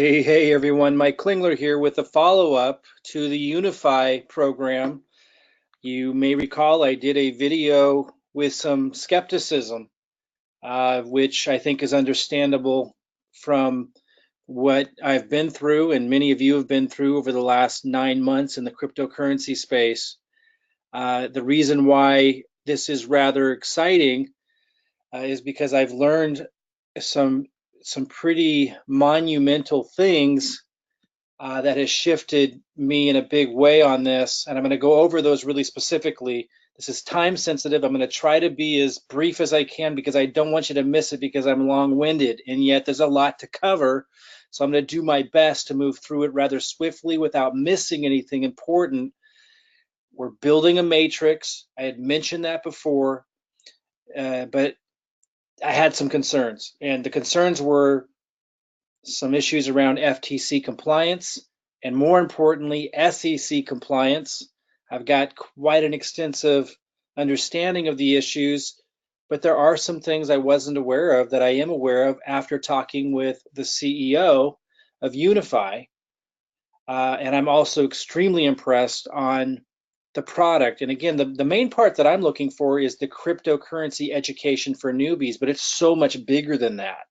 Hey everyone, Mike Klingler here with a follow-up to the Unifii program. You may recall I did a video with some skepticism, which I think is understandable from what I've been through and many of you have been through over the last 9 months in the cryptocurrency space. The reason why this is rather exciting is because I've learned some some pretty monumental things that has shifted me in a big way on this. And I'm going to go over those really specifically. This is time sensitive. I'm going to try to be as brief as I can because I don't want you to miss it because I'm long winded. And yet there's a lot to cover. So I'm going to do my best to move through it rather swiftly without missing anything important. We're building a matrix. I had mentioned that before, but I had some concerns. And the concerns were some issues around FTC compliance, and more importantly, SEC compliance. I've got quite an extensive understanding of the issues, but there are some things I wasn't aware of that I am aware of after talking with the CEO of Unifii. And I'm also extremely impressed on the product. And again, the main part that I'm looking for is the cryptocurrency education for newbies, but it's so much bigger than that.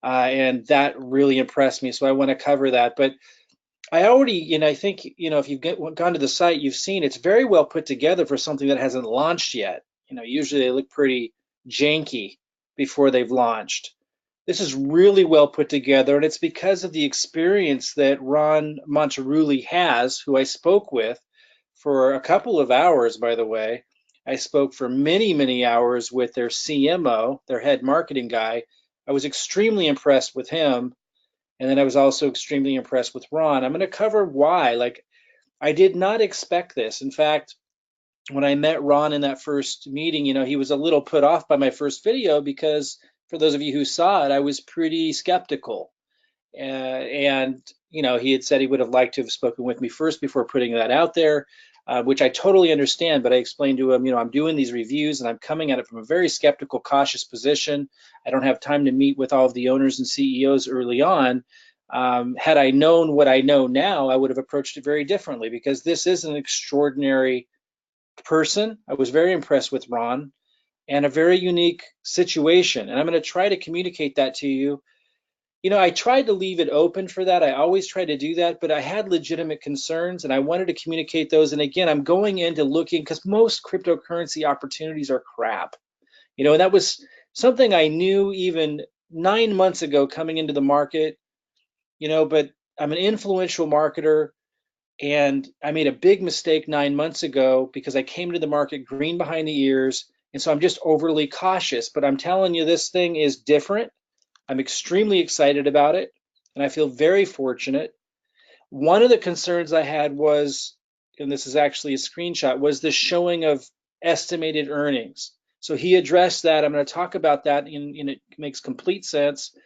And that really impressed me. So I want to cover that. But I already, I think, if you've gone to the site, you've seen it's very well put together for something that hasn't launched yet. Usually they look pretty janky before they've launched. This is really well put together, and it's because of the experience that Ron Monterulli has, who I spoke with for a couple of hours, by the way. I spoke for many, many hours with their CMO, their head marketing guy. I was extremely impressed with him. And then I was also extremely impressed with Ron. I'm going to cover why. Like, I did not expect this. In fact, when I met Ron in that first meeting, he was a little put off by my first video because for those of you who saw it, I was pretty skeptical. And he had said he would have liked to have spoken with me first before putting that out there, which I totally understand. But I explained to him, I'm doing these reviews and I'm coming at it from a very skeptical, cautious position. I don't have time to meet with all of the owners and CEOs early on. Had I known what I know now, I would have approached it very differently because this is an extraordinary person. I was very impressed with Ron and a very unique situation. And I'm going to try to communicate that to you. I tried to leave it open for that. I always try to do that, but I had legitimate concerns and I wanted to communicate those. And again, I'm going into looking because most cryptocurrency opportunities are crap. And that was something I knew even 9 months ago coming into the market, but I'm an influential marketer and I made a big mistake 9 months ago because I came to the market green behind the ears. And so I'm just overly cautious, but I'm telling you, this thing is different. I'm extremely excited about it, and I feel very fortunate. One of the concerns I had was, and this is actually a screenshot, was the showing of estimated earnings. So he addressed that. I'm going to talk about that, and it makes complete sense.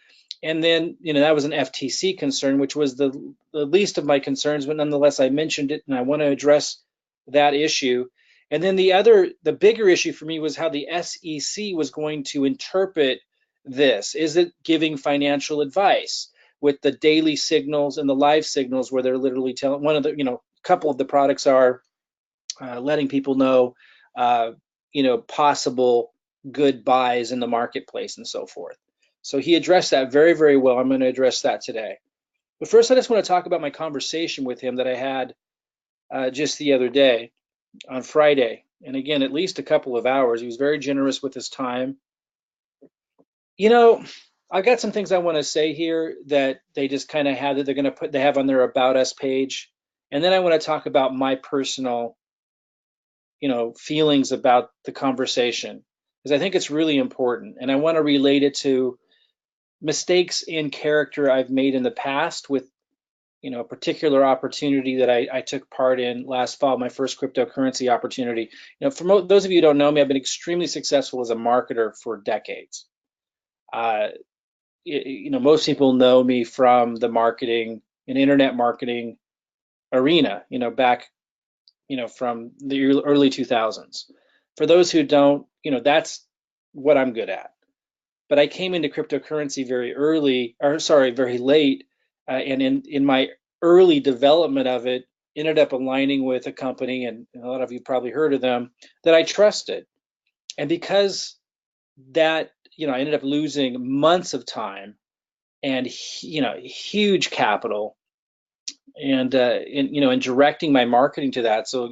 And then, that was an FTC concern, which was the least of my concerns, but nonetheless, I mentioned it, and I want to address that issue. And then the bigger issue for me was how the SEC was going to interpret this. Is it giving financial advice with the daily signals and the live signals where they're literally telling a couple of the products are letting people know, possible good buys in the marketplace and so forth. So he addressed that very, very well. I'm going to address that today. But first, I just want to talk about my conversation with him that I had just the other day on Friday. And again, at least a couple of hours. He was very generous with his time. I've got some things I want to say here that they just kind of have that they have on their About Us page. And then I want to talk about my personal, feelings about the conversation because I think it's really important. And I want to relate it to mistakes in character I've made in the past with, a particular opportunity that I took part in last fall, my first cryptocurrency opportunity. For those of you who don't know me, I've been extremely successful as a marketer for decades. Most people know me from the marketing and internet marketing arena, back, from the early 2000s. For those who don't, that's what I'm good at. But I came into cryptocurrency very late and in my early development of it, ended up aligning with a company, and a lot of you probably heard of them, that I trusted. And because that, I ended up losing months of time and, huge capital, and in directing my marketing to that, so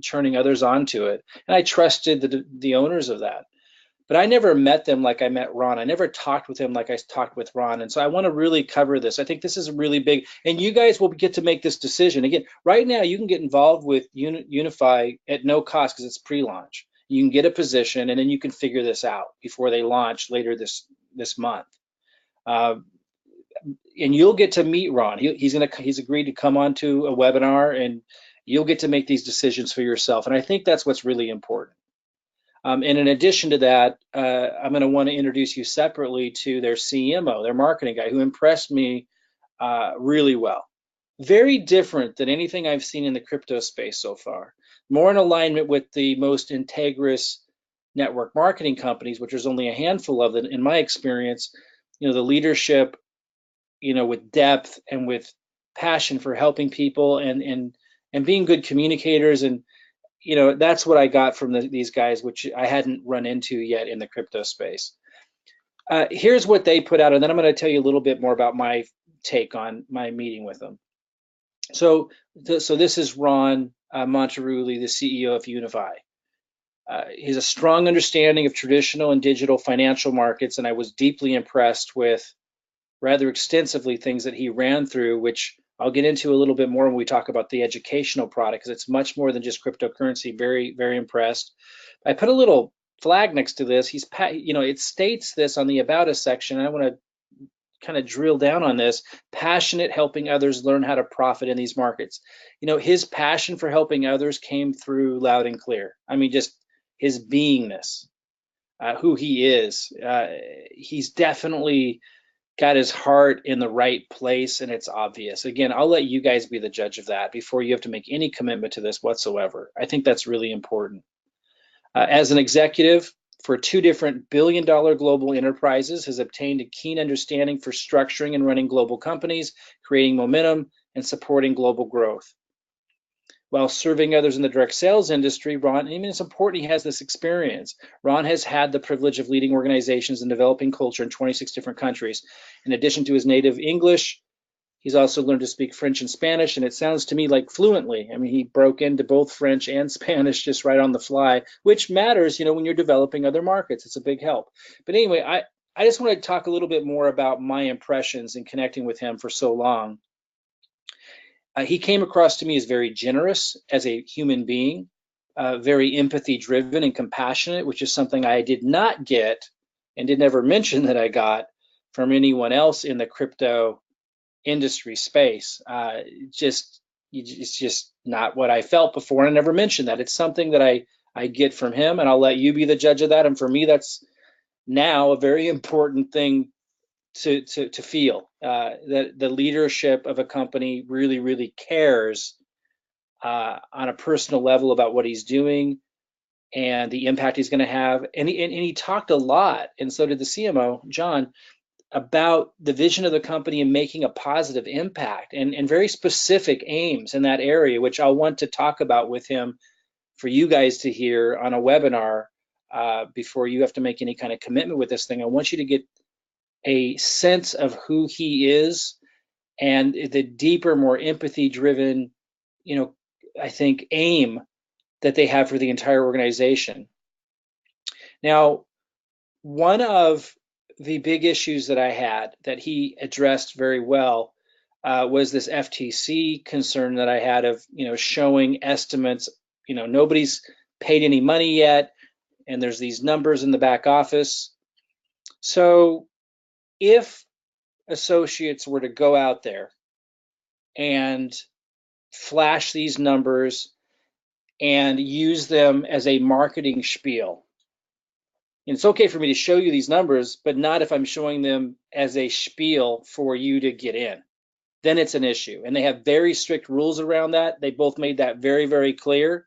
turning others onto it, and I trusted the owners of that. But I never met them like I met Ron. I never talked with him like I talked with Ron. And so I want to really cover this. I think this is really big. And you guys will get to make this decision. Again, right now, you can get involved with Unifii at no cost because it's pre-launch. You can get a position, and then you can figure this out before they launch later this month. And you'll get to meet Ron. He's agreed to come onto a webinar, and you'll get to make these decisions for yourself. And I think that's what's really important. And in addition to that, I'm going to want to introduce you separately to their CMO, their marketing guy, who impressed me really well. Very different than anything I've seen in the crypto space so far. More in alignment with the most integrous network marketing companies, which there's only a handful of them in my experience. The leadership, with depth and with passion for helping people and being good communicators, and that's what I got from these guys, which I hadn't run into yet in the crypto space. Here's what they put out, and then I'm going to tell you a little bit more about my take on my meeting with them. So this is Ron Monterulli, the CEO of Unifii. He has a strong understanding of traditional and digital financial markets, and I was deeply impressed with rather extensively things that he ran through, which I'll get into a little bit more when we talk about the educational product, because it's much more than just cryptocurrency. Very, very impressed. I put a little flag next to this. It states this on the About Us section. I want to kind of drill down on this. Passionate, helping others learn how to profit in these markets. His passion for helping others came through loud and clear. I mean, just his beingness, who he is. He's definitely got his heart in the right place, and it's obvious. Again, I'll let you guys be the judge of that before you have to make any commitment to this whatsoever. I think that's really important. As an executive for 2 different billion-dollar global enterprises, has obtained a keen understanding for structuring and running global companies, creating momentum, and supporting global growth. While serving others in the direct sales industry, Ron, it's important he has this experience. Ron has had the privilege of leading organizations and developing culture in 26 different countries. In addition to his native English, he's also learned to speak French and Spanish, and it sounds to me like fluently. I mean, he broke into both French and Spanish just right on the fly, which matters, when you're developing other markets. It's a big help. But anyway, I just want to talk a little bit more about my impressions in connecting with him for so long. He came across to me as very generous as a human being, very empathy driven and compassionate, which is something I did not get and did never mention that I got from anyone else in the crypto industry space. It's just not what I felt before, and I never mentioned that. It's something that I get from him, and I'll let you be the judge of that. And for me, that's now a very important thing to feel, that the leadership of a company really, really cares on a personal level about what he's doing and the impact he's going to have. And he talked a lot, and so did the CMO, John, about the vision of the company and making a positive impact and very specific aims in that area, which I'll want to talk about with him for you guys to hear on a webinar before you have to make any kind of commitment with this thing. I want you to get a sense of who he is and the deeper, more empathy-driven, I think, aim that they have for the entire organization. Now, one of the big issues that I had that he addressed very well was this FTC concern that I had of, showing estimates. Nobody's paid any money yet, and there's these numbers in the back office. So if associates were to go out there and flash these numbers and use them as a marketing spiel, and it's okay for me to show you these numbers, but not if I'm showing them as a spiel for you to get in. Then it's an issue. And they have very strict rules around that. They both made that very, very clear.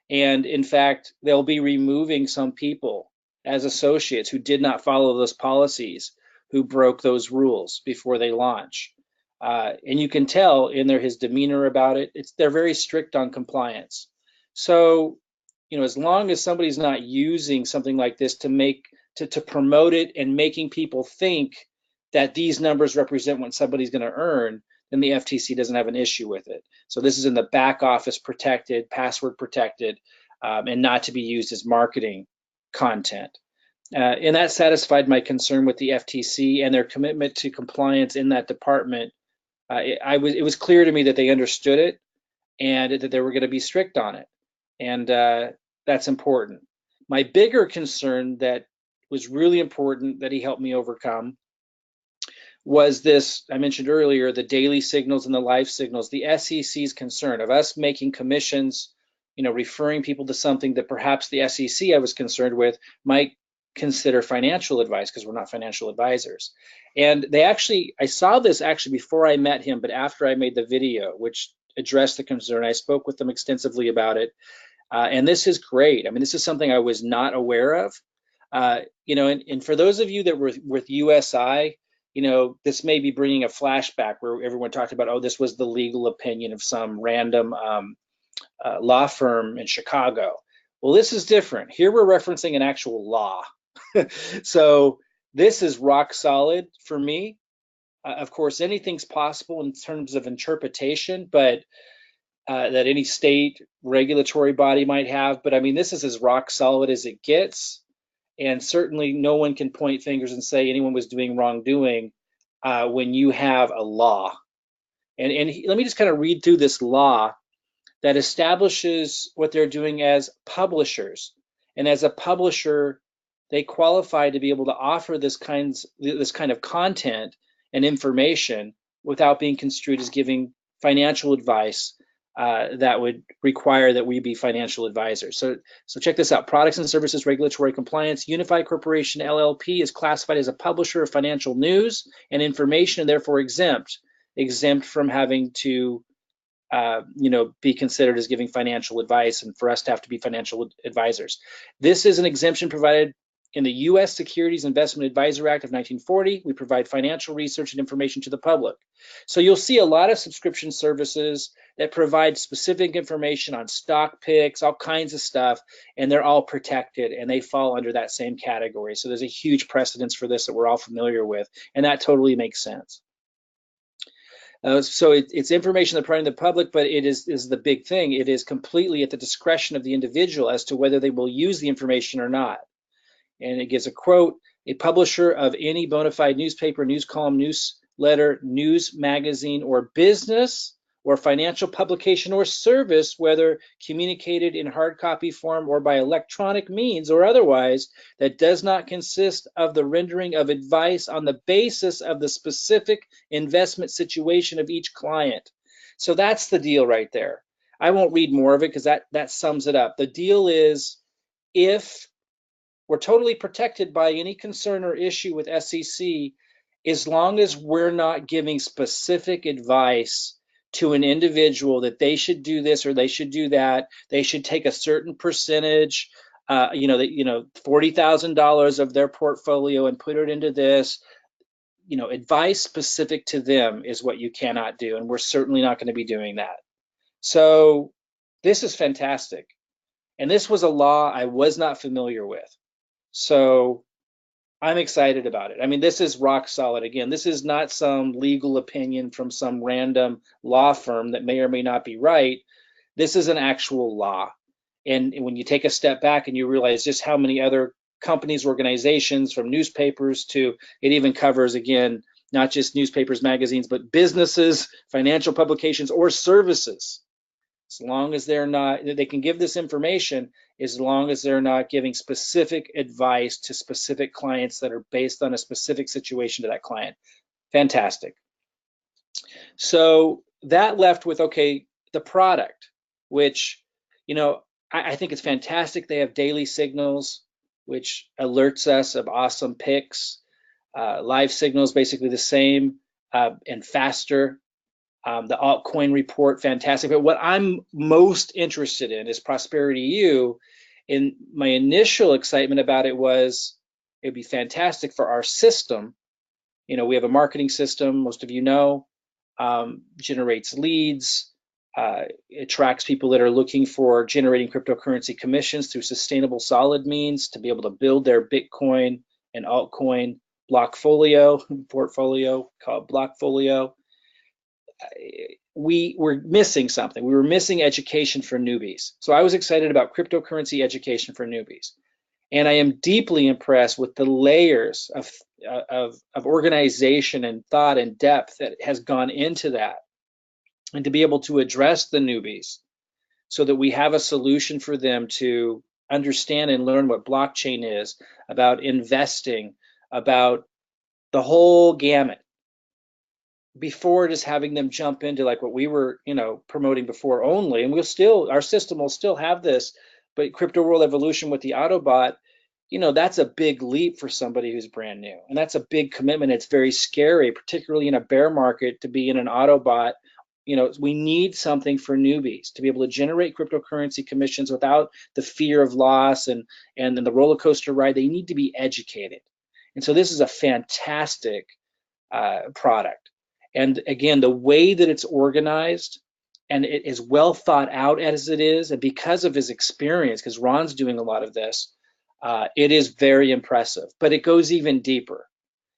And in fact, they'll be removing some people as associates who did not follow those policies, who broke those rules before they launch. And you can tell in his demeanor about it. They're very strict on compliance. So, as long as somebody's not using something like this to promote it and making people think that these numbers represent what somebody's going to earn, then the FTC doesn't have an issue with it. So this is in the back office protected, password protected, and not to be used as marketing content. And that satisfied my concern with the FTC and their commitment to compliance in that department. It was clear to me that they understood it and that they were going to be strict on it. And that's important. My bigger concern that was really important that he helped me overcome was this, I mentioned earlier, the daily signals and the live signals, the SEC's concern of us making commissions, referring people to something that perhaps the SEC I was concerned with might consider financial advice because we're not financial advisors. And I saw this actually before I met him, but after I made the video, which addressed the concern, I spoke with them extensively about it. And this is great. I mean, this is something I was not aware of. And for those of you that were with USI, this may be bringing a flashback where everyone talked about, oh, this was the legal opinion of some random law firm in Chicago. Well, this is different. Here we're referencing an actual law. So this is rock solid for me. Of course, anything's possible in terms of interpretation, but that any state regulatory body might have. But I mean, this is as rock solid as it gets. And certainly no one can point fingers and say anyone was doing wrongdoing when you have a law. And let me just kind of read through this law that establishes what they're doing as publishers. And as a publisher, they qualify to be able to offer this kind of content and information without being construed as giving financial advice that would require that we be financial advisors. So check this out. Products and Services Regulatory Compliance. Unifii Corporation LLP is classified as a publisher of financial news and information, and therefore exempt from having to be considered as giving financial advice and for us to have to be financial advisors. This is an exemption provided in the U.S. Securities Investment Advisor Act of 1940. We provide financial research and information to the public. So you'll see a lot of subscription services that provide specific information on stock picks, all kinds of stuff, and they're all protected and they fall under that same category. So there's a huge precedence for this that we're all familiar with, and that totally makes sense. So it's information they're providing the public, but it is the big thing. It is completely at the discretion of the individual as to whether they will use the information or not. And it gives a quote: a publisher of any bona fide newspaper, news column, newsletter, news magazine, or business or financial publication or service, whether communicated in hard copy form or by electronic means or otherwise, that does not consist of the rendering of advice on the basis of the specific investment situation of each client. So that's the deal right there. I won't read more of it because that sums it up. The deal is, if we're totally protected by any concern or issue with SEC, as long as we're not giving specific advice to an individual that they should do this or they should do that, they should take a certain percentage, $40,000 of their portfolio and put it into this. Advice specific to them is what you cannot do, and we're certainly not going to be doing that. So this is fantastic. And this was a law I was not familiar with. So I'm excited about it. I mean, this is rock solid. Again, this is not some legal opinion from some random law firm that may or may not be right. This is an actual law. And when you take a step back and you realize just how many other companies, organizations, from newspapers to, it even covers, again, not just newspapers, magazines, but businesses, financial publications, or services. As long as they can give this information, as long as they're not giving specific advice to specific clients that are based on a specific situation to that client. Fantastic. So that left with, okay, the product, which, I think it's fantastic. They have daily signals, which alerts us of awesome picks. Live signals, basically the same and faster. The altcoin report, fantastic. But what I'm most interested in is Prosperity U. And my initial excitement about it was it'd be fantastic for our system. We have a marketing system, most of you know. generates leads, attracts people that are looking for generating cryptocurrency commissions through sustainable solid means to be able to build their Bitcoin and altcoin portfolio called Blockfolio. We were missing something. We were missing education for newbies. So I was excited about cryptocurrency education for newbies. And I am deeply impressed with the layers of organization and thought and depth that has gone into that. And to be able to address the newbies so that we have a solution for them to understand and learn what blockchain is, about investing, about the whole gamut, before just having them jump into like what we were, promoting before only. And our system will still have this, but crypto world evolution with the Autobot, that's a big leap for somebody who's brand new. And that's a big commitment. It's very scary, particularly in a bear market, to be in an Autobot. We need something for newbies to be able to generate cryptocurrency commissions without the fear of loss and the roller coaster ride. They need to be educated. And so this is a fantastic product. And again, the way that it's organized and it is well thought out as it is, and because of his experience, because Ron's doing a lot of this, it is very impressive, but it goes even deeper.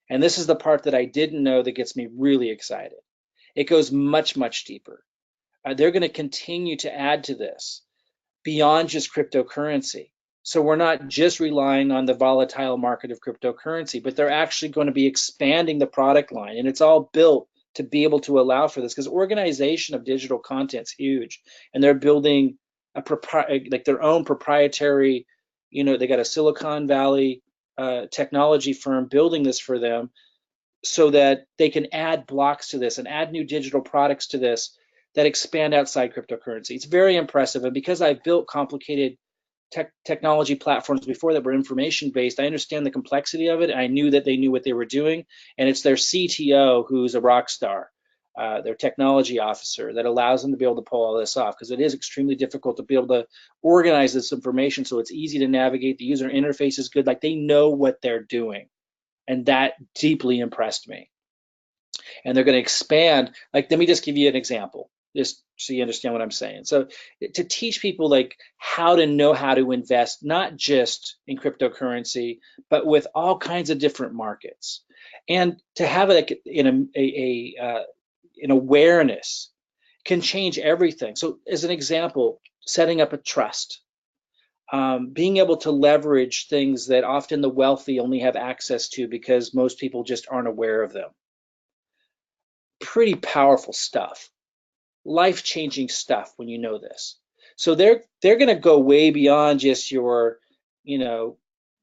And this is the part that I didn't know that gets me really excited. It goes much, much deeper. They're going to continue to add to this beyond just cryptocurrency. So we're not just relying on the volatile market of cryptocurrency, but they're actually going to be expanding the product line. And it's all built to be able to allow for this, because organization of digital content is huge. And they're building their own proprietary, they got a Silicon Valley technology firm building this for them so that they can add blocks to this and add new digital products to this that expand outside cryptocurrency. It's very impressive. And because I've built complicated technology platforms before that were information based, I understand the complexity of it. And I knew that they knew what they were doing. And it's their CTO who's a rock star, their technology officer, that allows them to be able to pull all this off, because it is extremely difficult to be able to organize this information so it's easy to navigate. The user interface is good. Like, they know what they're doing. And that deeply impressed me. And they're going to expand. Like, let me just give you an example, just so you understand what I'm saying. So to teach people like how to know how to invest, not just in cryptocurrency, but with all kinds of different markets, and to have it in an awareness can change everything. So as an example, setting up a trust, being able to leverage things that often the wealthy only have access to because most people just aren't aware of them. Pretty powerful stuff. Life-changing stuff when you know this. So they're going to go way beyond just your,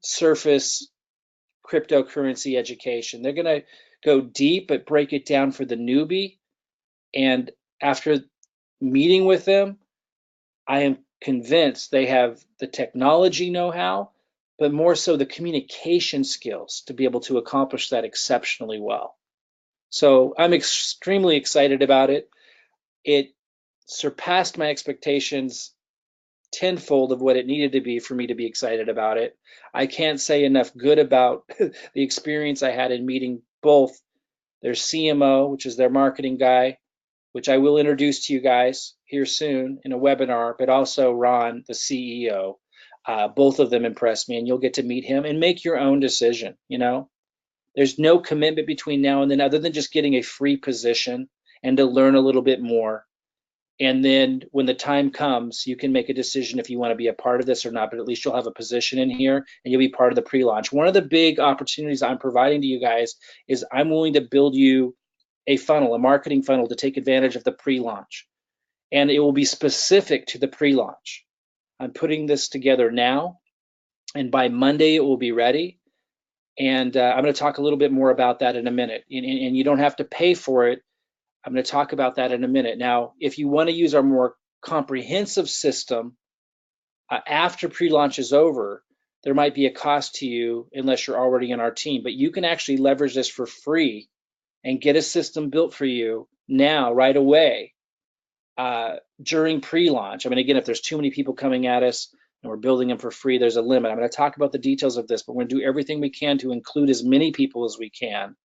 surface cryptocurrency education. They're going to go deep, but break it down for the newbie. And after meeting with them, I am convinced they have the technology know-how, but more so the communication skills to be able to accomplish that exceptionally well. So I'm extremely excited about it. It surpassed my expectations tenfold of what it needed to be for me to be excited about it. I can't say enough good about the experience I had in meeting both their CMO, which is their marketing guy, which I will introduce to you guys here soon in a webinar, but also Ron, the CEO. Both of them impressed me, and you'll get to meet him and make your own decision. There's no commitment between now and then other than just getting a free position and to learn a little bit more. And then when the time comes, you can make a decision if you want to be a part of this or not, but at least you'll have a position in here and you'll be part of the pre-launch. One of the big opportunities I'm providing to you guys is I'm willing to build you a funnel, a marketing funnel, to take advantage of the pre-launch. And it will be specific to the pre-launch. I'm putting this together now, and by Monday it will be ready. And I'm going to talk a little bit more about that in a minute. And you don't have to pay for it. I'm going to talk about that in a minute. Now, if you want to use our more comprehensive system after pre-launch is over, there might be a cost to you unless you're already in our team. But you can actually leverage this for free and get a system built for you now, right away, during pre-launch. I mean, again, if there's too many people coming at us and we're building them for free, there's a limit. I'm going to talk about the details of this, but we're going to do everything we can to include as many people as we can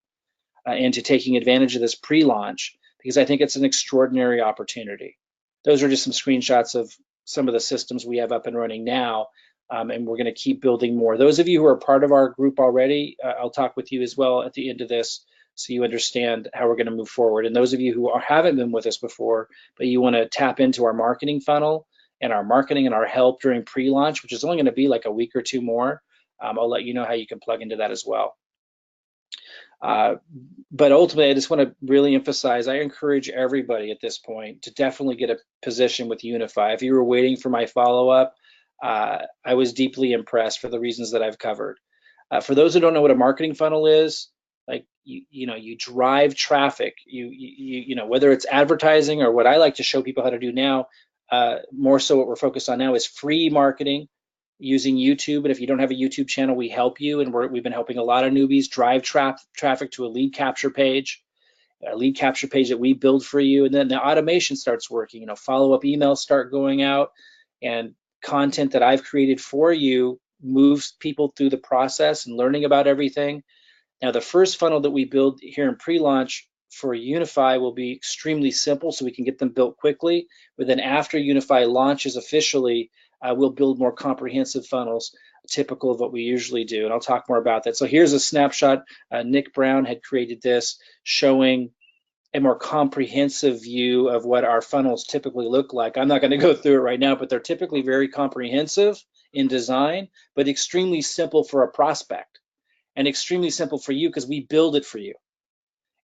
into taking advantage of this pre-launch, because I think it's an extraordinary opportunity. Those are just some screenshots of some of the systems we have up and running now, and we're going to keep building more. Those of you who are part of our group already, I'll talk with you as well at the end of this so you understand how we're going to move forward. And those of you who haven't been with us before, but you want to tap into our marketing funnel and our marketing and our help during pre-launch, which is only going to be like a week or two more, I'll let you know how you can plug into that as well. But ultimately, I just want to really emphasize, I encourage everybody at this point to definitely get a position with Unifii. If you were waiting for my follow-up, I was deeply impressed for the reasons that I've covered. For those who don't know what a marketing funnel is, like you drive traffic. You know, whether it's advertising or what I like to show people how to do now. More so, what we're focused on now is free marketing using YouTube. And if you don't have a YouTube channel, we help you. And we've been helping a lot of newbies drive traffic to a lead capture page that we build for you. And then the automation starts working. You know, follow-up emails start going out, and content that I've created for you moves people through the process and learning about everything. Now, the first funnel that we build here in pre-launch for Unifii will be extremely simple, so we can get them built quickly. But then after Unifii launches officially, we'll build more comprehensive funnels, typical of what we usually do. And I'll talk more about that. So here's a snapshot. Nick Brown had created this, showing a more comprehensive view of what our funnels typically look like. I'm not going to go through it right now, but they're typically very comprehensive in design, but extremely simple for a prospect, and extremely simple for you because we build it for you.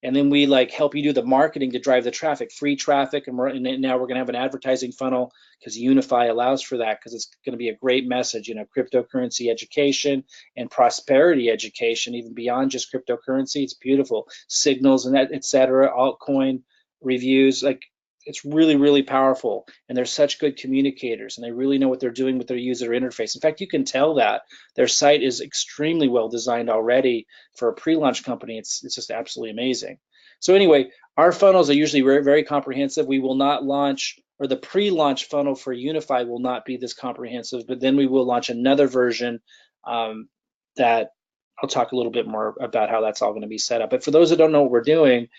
And then we like help you do the marketing to drive the traffic, free traffic. And now we're going to have an advertising funnel because Unifii allows for that, because it's going to be a great message, you know, cryptocurrency education and prosperity education, even beyond just cryptocurrency. It's beautiful. Signals and that, et cetera, altcoin reviews. Like, it's really, really powerful. And they're such good communicators, and they really know what they're doing with their user interface. In fact, you can tell that their site is extremely well designed already for a pre-launch company. It's just absolutely amazing. So anyway, our funnels are usually very, very comprehensive. We will not launch, or the pre-launch funnel for Unifii will not be this comprehensive, but then we will launch another version that I'll talk a little bit more about how that's all going to be set up. But for those that don't know what we're doing,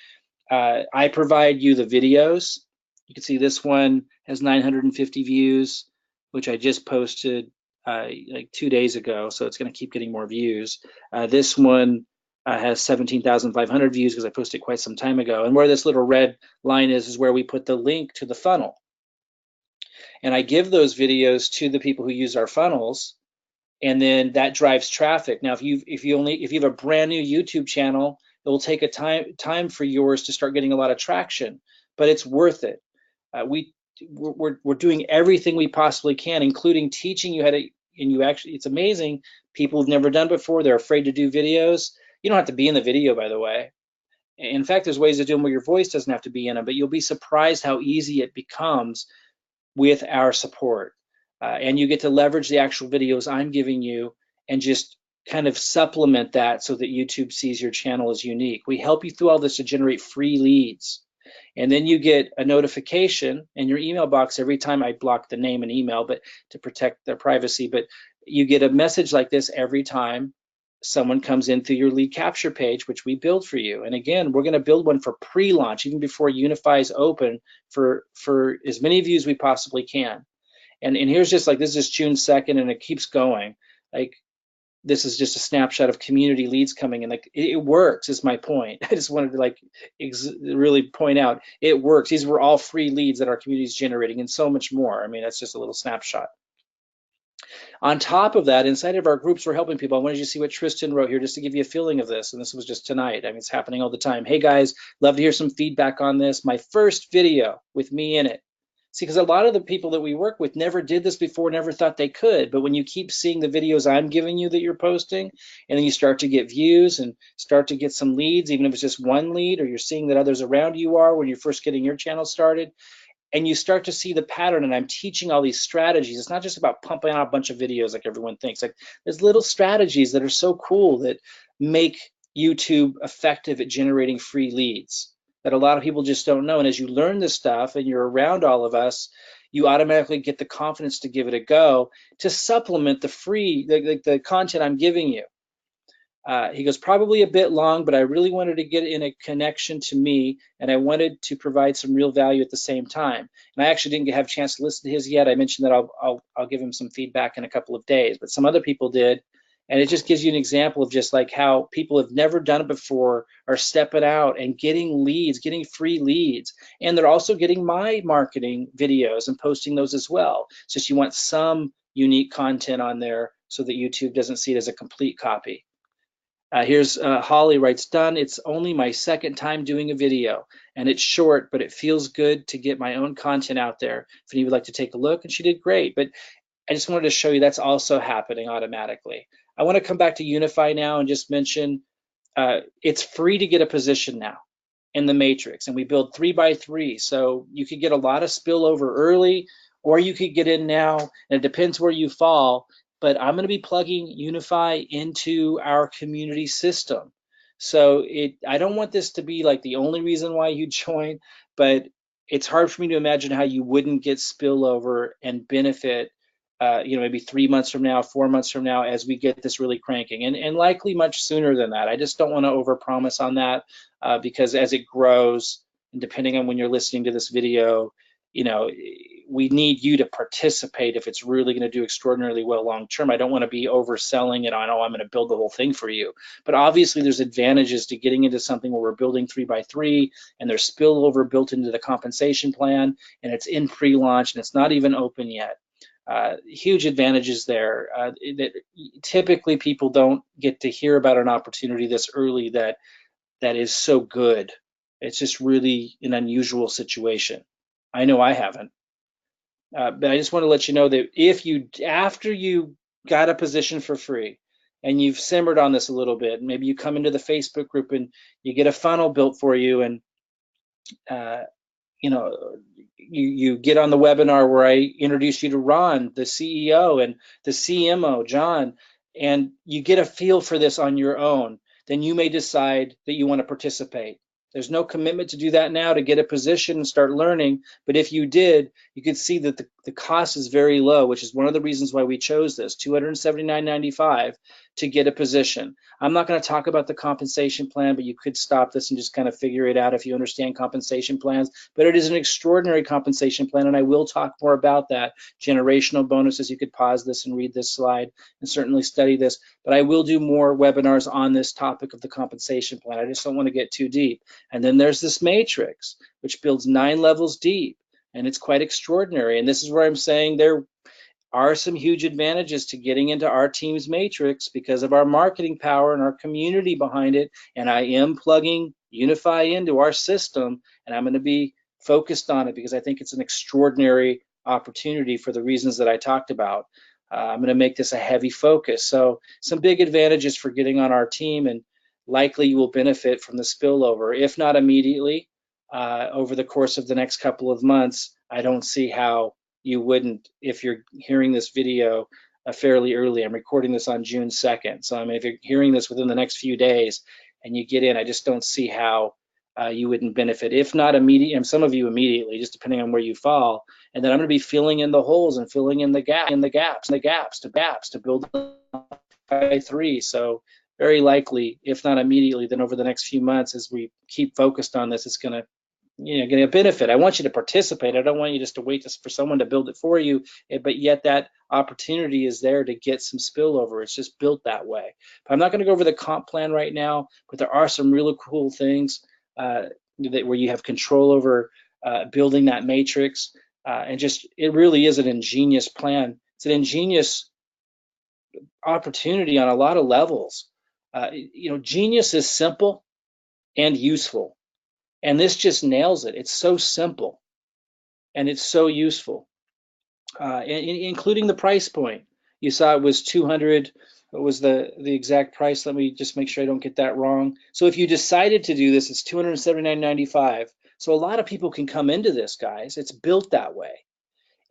I provide you the videos. You can see this one has 950 views, which I just posted like 2 days ago, so it's going to keep getting more views. This one has 17,500 views because I posted it quite some time ago. And where this little red line is where we put the link to the funnel. And I give those videos to the people who use our funnels, and then that drives traffic. Now, if you have a brand new YouTube channel, it will take a time for yours to start getting a lot of traction, but it's worth it. We're doing everything we possibly can, including teaching you how to. And it's amazing. People who've never done before, they're afraid to do videos. You don't have to be in the video, by the way. In fact, there's ways to do them where your voice doesn't have to be in them, but you'll be surprised how easy it becomes with our support. And you get to leverage the actual videos I'm giving you and just kind of supplement that so that YouTube sees your channel as unique. We help you through all this to generate free leads. And then you get a notification in your email box every time. I block the name and email, but to protect their privacy. But you get a message like this every time someone comes in through your lead capture page, which we build for you. And again, we're going to build one for pre-launch, even before Unifii is open, for as many views we possibly can. And here's just like, this is June 2nd, and it keeps going. Like, this is just a snapshot of community leads coming in. Like, it works, is my point. I just wanted to like really point out it works. These were all free leads that our community is generating, and so much more. I mean, that's just a little snapshot. On top of that, inside of our groups, we're helping people. I wanted you to see what Tristan wrote here just to give you a feeling of this. And this was just tonight. I mean, it's happening all the time. Hey guys, love to hear some feedback on this. My first video with me in it. See, because a lot of the people that we work with never did this before, never thought they could. But when you keep seeing the videos I'm giving you that you're posting, and then you start to get views and start to get some leads, even if it's just one lead, or you're seeing that others around you are when you're first getting your channel started, and you start to see the pattern. And I'm teaching all these strategies. It's not just about pumping out a bunch of videos like everyone thinks. Like, there's little strategies that are so cool that make YouTube effective at generating free leads that a lot of people just don't know. And as you learn this stuff and you're around all of us, you automatically get the confidence to give it a go, to supplement the free, the content I'm giving you. He goes, probably a bit long, but I really wanted to get in a connection to me, and I wanted to provide some real value at the same time. And I actually didn't have a chance to listen to his yet. I mentioned that I'll give him some feedback in a couple of days, but some other people did. And it just gives you an example of just like how people have never done it before are stepping out and getting leads, getting free leads. And they're also getting my marketing videos and posting those as well. It's just you want some unique content on there so that YouTube doesn't see it as a complete copy. Here's Holly writes, done. It's only my second time doing a video, and it's short, but it feels good to get my own content out there. If any would like to take a look, and she did great. But I just wanted to show you that's also happening automatically. I want to come back to Unifii now and just mention it's free to get a position now in the matrix, and we build 3x3, so you could get a lot of spillover early, or you could get in now, and it depends where you fall. But I'm going to be plugging Unifii into our community system, so I don't want this to be like the only reason why you join, but it's hard for me to imagine how you wouldn't get spillover and benefit, maybe 3 months from now, 4 months from now, as we get this really cranking, and likely much sooner than that. I just don't want to overpromise on that, because as it grows, and depending on when you're listening to this video, we need you to participate if it's really going to do extraordinarily well long term. I don't want to be overselling it on, oh, I'm going to build the whole thing for you. But obviously there's advantages to getting into something where we're building 3x3, and there's spillover built into the compensation plan, and it's in pre-launch, and it's not even open yet. Huge advantages there that typically people don't get to hear about an opportunity this early that is so good. It's just really an unusual situation. I know I haven't. But I just want to let you know that after you got a position for free and you've simmered on this a little bit, maybe you come into the Facebook group and you get a funnel built for you, and you get on the webinar where I introduce you to Ron, the CEO, and the CMO, John, and you get a feel for this on your own, then you may decide that you want to participate. There's no commitment to do that now to get a position and start learning, but if you did, you could see that the cost is very low, which is one of the reasons why we chose this, $279.95 to get a position. I'm not going to talk about the compensation plan, but you could stop this and just kind of figure it out if you understand compensation plans. But it is an extraordinary compensation plan, and I will talk more about that. Generational bonuses, you could pause this and read this slide and certainly study this, but I will do more webinars on this topic of the compensation plan. I just don't want to get too deep. And then there's this matrix, which builds 9 levels deep, and it's quite extraordinary. And this is where I'm saying there are some huge advantages to getting into our team's matrix because of our marketing power and our community behind it. And I am plugging Unifii into our system, and I'm going to be focused on it because I think it's an extraordinary opportunity for the reasons that I talked about. I'm going to make this a heavy focus. So some big advantages for getting on our team, and likely you will benefit from the spillover, if not immediately, over the course of the next couple of months. I don't see how you wouldn't if you're hearing this video fairly early. I'm recording this on June 2nd. So I mean, if you're hearing this within the next few days and you get in, I just don't see how you wouldn't benefit, if not immediately, and some of you immediately, just depending on where you fall. And then I'm going to be filling in the holes and filling in the gaps to build by 3. So very likely, if not immediately, then over the next few months, as we keep focused on this, it's going to getting a benefit. I want you to participate. I don't want you just to wait for someone to build it for you, but yet that opportunity is there to get some spillover. It's just built that way. But I'm not going to go over the comp plan right now, but there are some really cool things where you have control over building that matrix. And just, it really is an ingenious plan. It's an ingenious opportunity on a lot of levels. Genius is simple and useful. And this just nails it. It's so simple and it's so useful, including the price point. You saw it was 200. What was the exact price? Let me just make sure I don't get that wrong. So if you decided to do this, it's $279.95. So a lot of people can come into this, guys. It's built that way.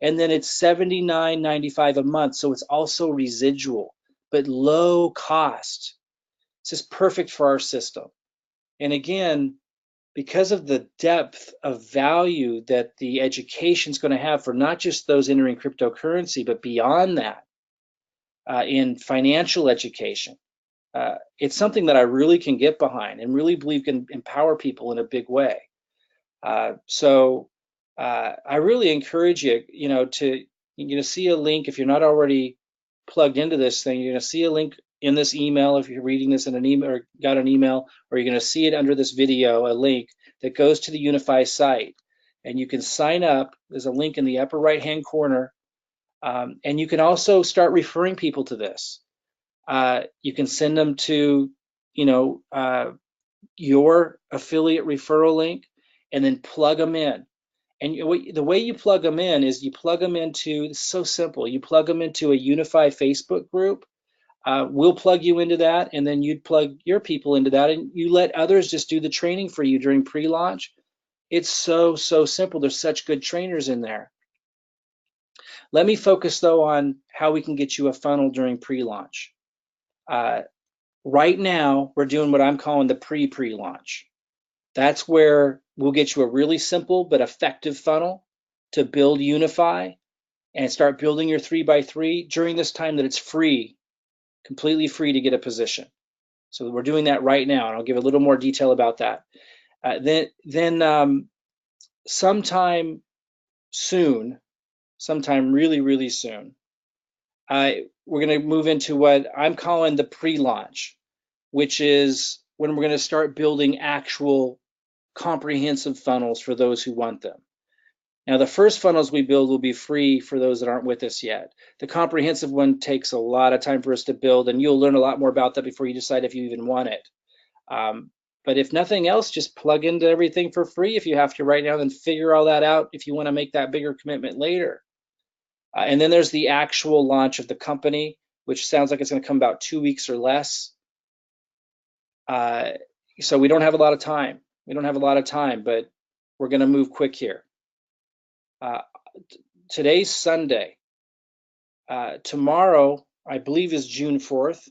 And then it's $79.95 a month. So it's also residual, but low cost. It's just perfect for our system. And again, because of the depth of value that the education is going to have for not just those entering cryptocurrency, but beyond that, in financial education, it's something that I really can get behind and really believe can empower people in a big way. I really encourage you, you're going to see a link if you're not already plugged into this thing. You're going to see a link in this email if you're reading this in an email or got an email, or you're going to see it under this video, a link that goes to the Unifii site, and you can sign up. There's a link in the upper right-hand corner, and you can also start referring people to this. You can send them to, your affiliate referral link, and then plug them in. And the way you plug them in is you plug them into, it's so simple, you plug them into a Unifii Facebook group. We'll plug you into that, and then you'd plug your people into that, and you let others just do the training for you during pre-launch. It's so simple. There's such good trainers in there. Let me focus, though, on how we can get you a funnel during pre-launch. Right now, we're doing what I'm calling the pre-launch. That's where we'll get you a really simple but effective funnel to build Unifii and start building your 3x3 during this time that it's free, completely free to get a position. So we're doing that right now, and I'll give a little more detail about that. Then sometime soon, sometime really soon, we're going to move into what I'm calling the pre-launch, which is when we're going to start building actual comprehensive funnels for those who want them. Now, the first funnels we build will be free for those that aren't with us yet. The comprehensive one takes a lot of time for us to build, and you'll learn a lot more about that before you decide if you even want it. But if nothing else, just plug into everything for free if you have to right now, then figure all that out if you want to make that bigger commitment later. And then there's the actual launch of the company, which sounds like it's going to come about 2 weeks or less. So we don't have a lot of time. We don't have a lot of time, but we're going to move quick here. Today's Sunday. Tomorrow, I believe, is June 4th.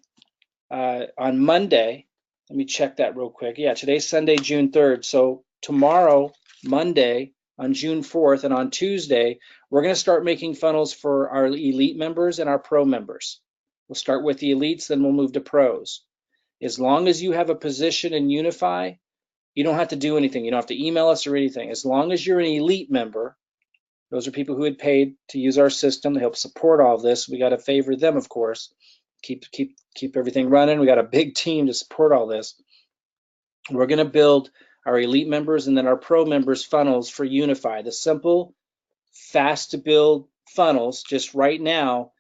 On Monday, let me check that real quick. Yeah, today's Sunday, June 3rd. So tomorrow, Monday, on June 4th, and on Tuesday, we're going to start making funnels for our elite members and our pro members. We'll start with the elites, then we'll move to pros. As long as you have a position in Unifii, you don't have to do anything. You don't have to email us or anything. As long as you're an elite member, those are people who had paid to use our system to help support all of this. We got to favor them, of course. Keep everything running. We got a big team to support all this. We're going to build our elite members and then our pro members funnels for Unifii. The simple, fast to build funnels just right now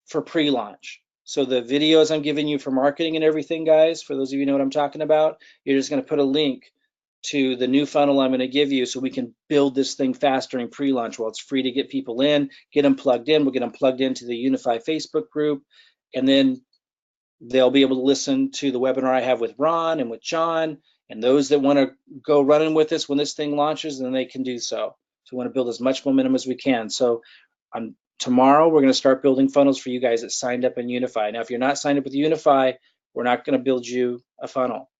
for pre-launch. So the videos I'm giving you for marketing and everything, guys, for those of you who know what I'm talking about, you're just going to put a link to the new funnel I'm going to give you so we can build this thing fast during pre-launch while it's free to get people in, get them plugged in. We'll get them plugged into the Unifii Facebook group, and then they'll be able to listen to the webinar I have with Ron and with John, and those that want to go running with us when this thing launches, then they can do so. So we want to build as much momentum as we can. So tomorrow, we're going to start building funnels for you guys that signed up in Unifii. Now, if you're not signed up with Unifii, we're not going to build you a funnel.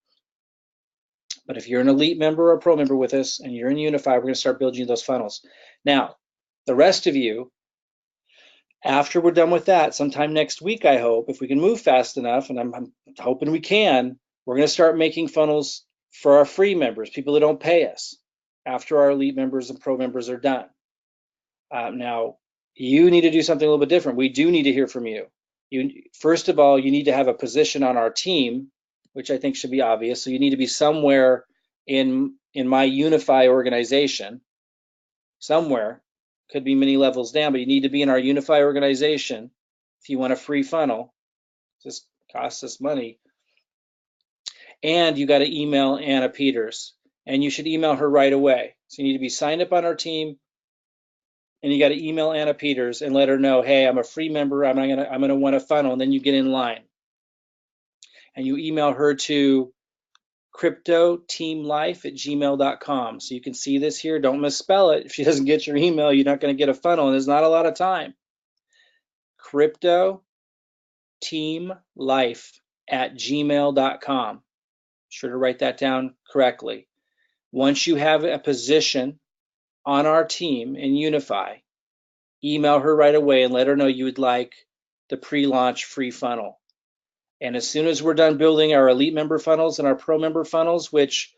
But if you're an elite member or a pro member with us and you're in Unifii, we're going to start building you those funnels. Now, the rest of you, after we're done with that, sometime next week, I hope, if we can move fast enough, and I'm hoping we can, we're going to start making funnels for our free members, people that don't pay us, after our elite members and pro members are done. Now, you need to do something a little bit different. We do need to hear from you. First of all, you need to have a position on our team, which I think should be obvious. So you need to be somewhere in my Unifii organization, somewhere. Could be many levels down, but you need to be in our Unifii organization if you want a free funnel. Just costs us money. And you got to email Anna Peters, and you should email her right away. So you need to be signed up on our team, and you got to email Anna Peters and let her know, hey, I'm a free member. I'm gonna want a funnel, and then you get in line. And you email her to cryptoteamlife@gmail.com. So you can see this here. Don't misspell it. If she doesn't get your email, you're not going to get a funnel, and there's not a lot of time. cryptoteamlife@gmail.com. Sure to write that down correctly. Once you have a position on our team in Unifii, email her right away and let her know you would like the pre-launch free funnel. And as soon as we're done building our elite member funnels and our pro member funnels, which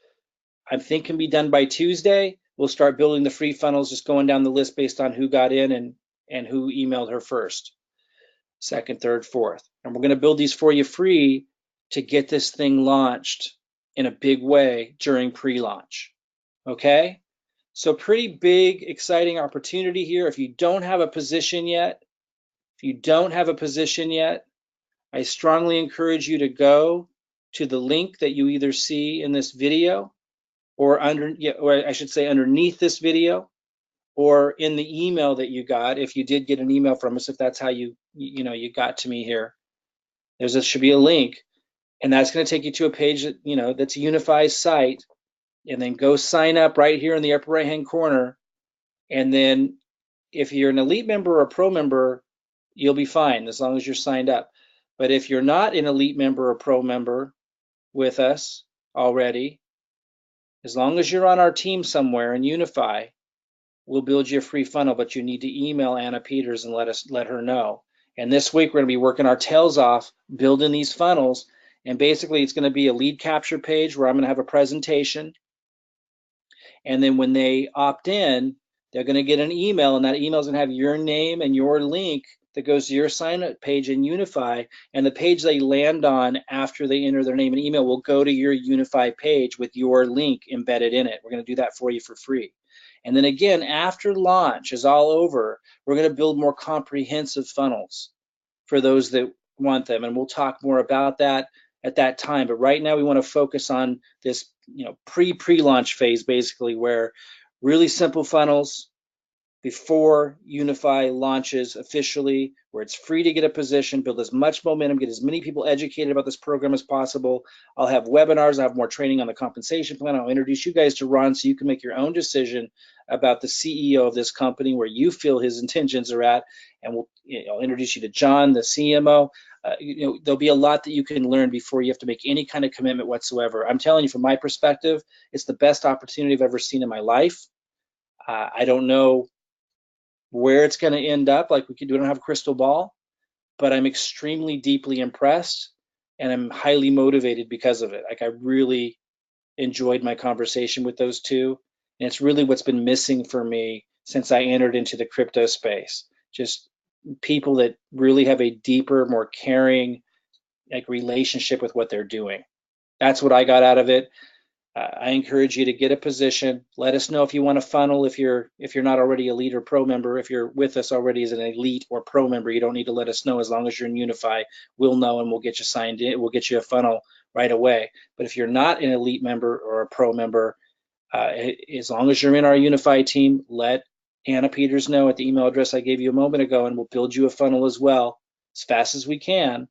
I think can be done by Tuesday, we'll start building the free funnels, just going down the list based on who got in and who emailed her first, second, third, fourth. And we're going to build these for you free to get this thing launched in a big way during pre-launch. Okay? So pretty big, exciting opportunity here. If you don't have a position yet, I strongly encourage you to go to the link that you either see in this video or I should say underneath this video, or in the email that you got, if you did get an email from us, if that's how you got to me here. Should be a link, and that's going to take you to a page that, that's Unifie's site, and then go sign up right here in the upper right hand corner. And then if you're an elite member or a pro member, you'll be fine as long as you're signed up. But if you're not an elite member or pro member with us already, as long as you're on our team somewhere in Unifii, we'll build you a free funnel, but you need to email Anna Peters and let her know. And this week we're going to be working our tails off building these funnels. And basically it's going to be a lead capture page where I'm going to have a presentation. And then when they opt in, they're going to get an email, and that email is going to have your name and your link that goes to your sign up page in Unifii. And the page they land on after they enter their name and email will go to your Unifii page with your link embedded in it. We're going to do that for you for free. And then again, after launch is all over, we're going to build more comprehensive funnels for those that want them. And we'll talk more about that at that time. But right now we want to focus on this, pre-launch phase, basically, where really simple funnels before Unifii launches officially, where it's free to get a position, build as much momentum, get as many people educated about this program as possible. I'll have webinars, I'll have more training on the compensation plan. I'll introduce you guys to Ron so you can make your own decision about the CEO of this company, where you feel his intentions are at. And I'll introduce you to John, the CMO. There'll be a lot that you can learn before you have to make any kind of commitment whatsoever. I'm telling you, from my perspective, it's the best opportunity I've ever seen in my life. I don't know where it's going to end up. We don't have a crystal ball, but I'm extremely deeply impressed, and I'm highly motivated because of it. I really enjoyed my conversation with those two, and it's really what's been missing for me since I entered into the crypto space. Just people that really have a deeper, more caring, relationship with what they're doing. That's what I got out of it. I encourage you to get a position. Let us know if you want a funnel. If you're not already a elite or pro member, if you're with us already as an elite or pro member, you don't need to let us know. As long as you're in Unifii, we'll know and we'll get you signed in. We'll get you a funnel right away. But if you're not an elite member or a pro member, as long as you're in our Unifii team, let Anna Peters know at the email address I gave you a moment ago, and we'll build you a funnel as well as fast as we can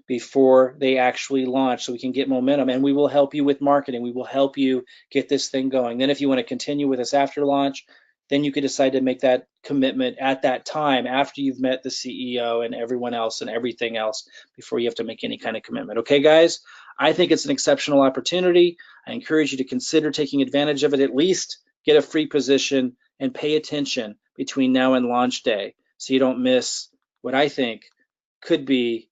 before they actually launch, so we can get momentum. And we will help you with marketing. We will help you get this thing going. Then if you want to continue with us after launch, then you could decide to make that commitment at that time after you've met the CEO and everyone else and everything else, before you have to make any kind of commitment. Okay, guys, I think it's an exceptional opportunity. I encourage you to consider taking advantage of it. At least get a free position and pay attention between now and launch day, so you don't miss what I think could be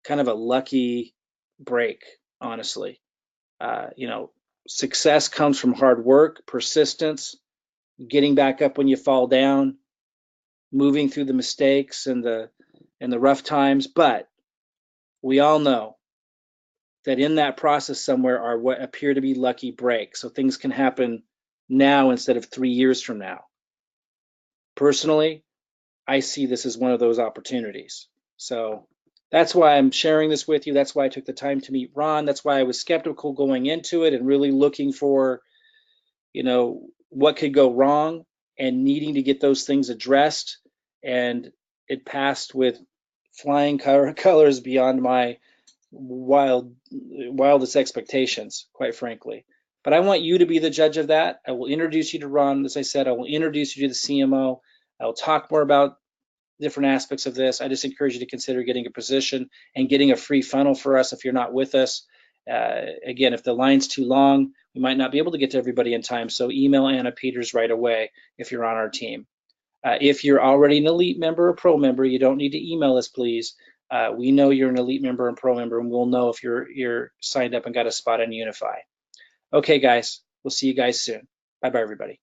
kind of a lucky break, honestly. Success comes from hard work, persistence, getting back up when you fall down, moving through the mistakes and the rough times. But we all know that in that process somewhere are what appear to be lucky breaks. So things can happen now instead of 3 years from now. Personally, I see this as one of those opportunities. So that's why I'm sharing this with you. That's why I took the time to meet Ron. That's why I was skeptical going into it and really looking for, what could go wrong and needing to get those things addressed. And it passed with flying colors beyond my wildest expectations, quite frankly. But I want you to be the judge of that. I will introduce you to Ron. As I said, I will introduce you to the CMO. I will talk more about different aspects of this. I just encourage you to consider getting a position and getting a free funnel for us if you're not with us. Again, if the line's too long, we might not be able to get to everybody in time. So email Anna Peters right away if you're on our team. If you're already an elite member or pro member, you don't need to email us, please. We know you're an elite member and pro member, and we'll know if you're signed up and got a spot on Unifii. Okay, guys, we'll see you guys soon. Bye bye, everybody.